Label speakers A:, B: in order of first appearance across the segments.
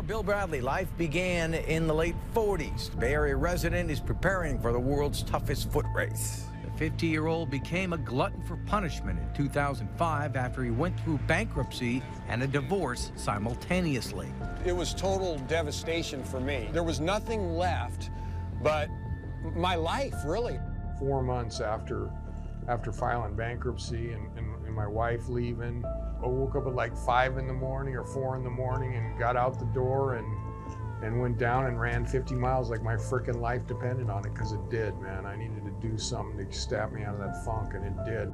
A: For Bill Bradley, life began in the late 40s. The Bay Area resident is preparing for the world's toughest foot race.
B: The 50-year-old became a glutton for punishment in 2005 after he went through bankruptcy and a divorce simultaneously.
C: It was total devastation for me. There was nothing left but my life, really.
D: 4 months after filing bankruptcy and my wife leaving, I woke up at like 5 in the morning or 4 in the morning and got out the door and went down and ran 50 miles like my frickin' life depended on it, because it did, man. I needed to do something to snap me out of that funk, and it did.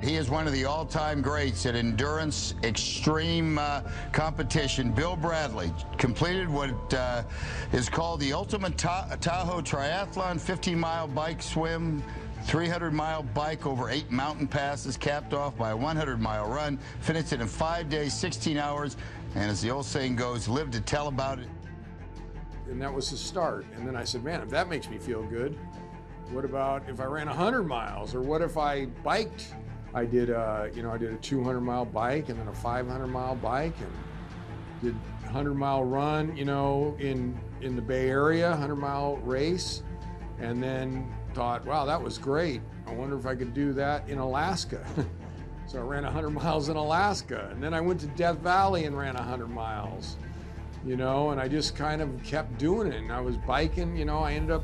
E: He is one of the all-time greats at endurance extreme competition. Bill Bradley completed what is called the Ultimate Tahoe Triathlon, 50-mile bike swim, 300-mile bike over 8 mountain passes, capped off by a 100-mile run, finished it in 5 days, 16 hours, and as the old saying goes, lived to tell about it.
D: And that was the start. And then I said, man, if that makes me feel good, what about if I ran 100 miles? Or what if I biked? I did a 200-mile bike and then a 500-mile bike, and did a 100-mile run, in the Bay Area, 100-mile race, and then thought, wow, that was great. I wonder if I could do that in Alaska. So I ran 100 miles in Alaska, and then I went to Death Valley and ran 100 miles, and I just kind of kept doing it. And I was biking, I ended up,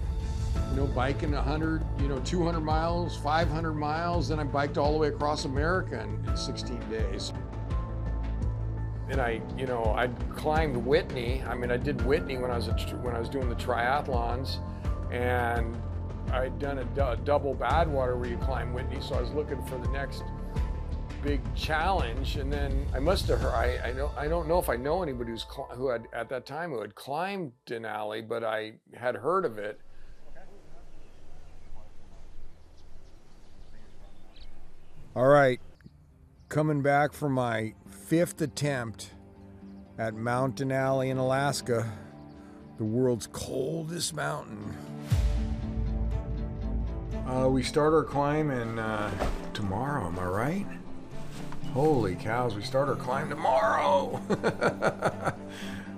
D: biking 200 miles, 500 miles, then I biked all the way across America in 16 days. And I'd climbed Whitney. I mean, I did Whitney when I was doing the triathlons, and I'd done a double Badwater where you climb Whitney, so I was looking for the next big challenge. And then I must have heard, I don't know if I know anybody who had at that time who had climbed Denali, but I had heard of it. All right, coming back from my 5th attempt at Mount Denali in Alaska, the world's coldest mountain. We start our climb in tomorrow, am I right? Holy cows, we start our climb tomorrow!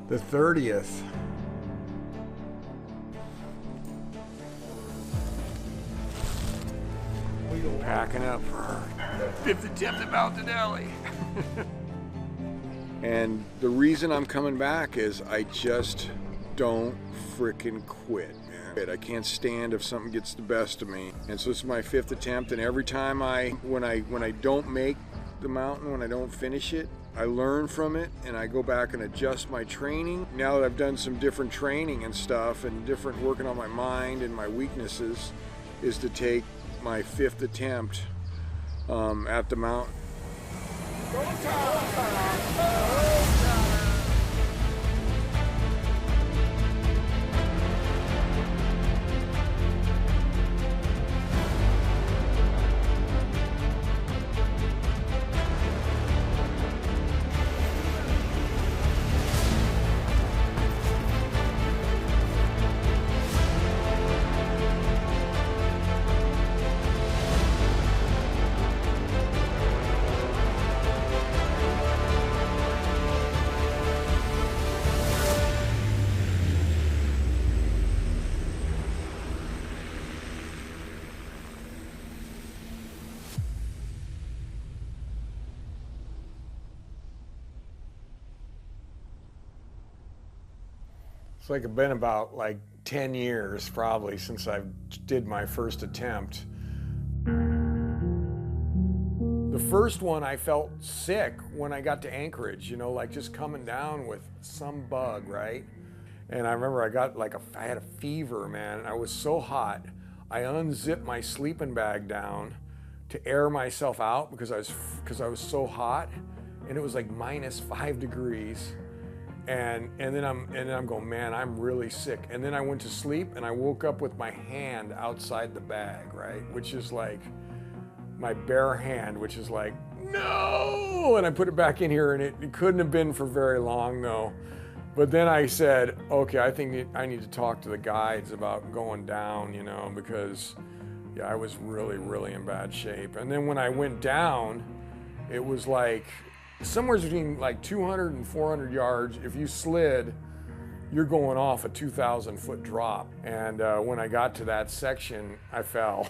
D: The 30th. Packing up for our 5th attempt at Mount Denali. And the reason I'm coming back is I just don't frickin' quit, man. I can't stand if something gets the best of me. And so this is my 5th attempt, and every time when I don't make the mountain, when I don't finish it, I learn from it and I go back and adjust my training. Now that I've done some different training and stuff and different working on my mind and my weaknesses, is to take my 5th attempt at the mountain. Go time! It's like it's been about 10 years probably since I did my first attempt. The first one I felt sick when I got to Anchorage, just coming down with some bug, right? And I remember I had a fever, man. I was so hot. I unzipped my sleeping bag down to air myself out because I was so hot, and it was like -5 degrees. And then I'm going, man, I'm really sick. And then I went to sleep and I woke up with my hand outside the bag, right? Which is like my bare hand, which is like, no! And I put it back in here, and it couldn't have been for very long though. But then I said, okay, I think I need to talk to the guides about going down, because yeah, I was really, really in bad shape. And then when I went down, it was like somewhere between like 200 and 400 yards. If you slid, you're going off a 2,000 foot drop. And when I got to that section, I fell.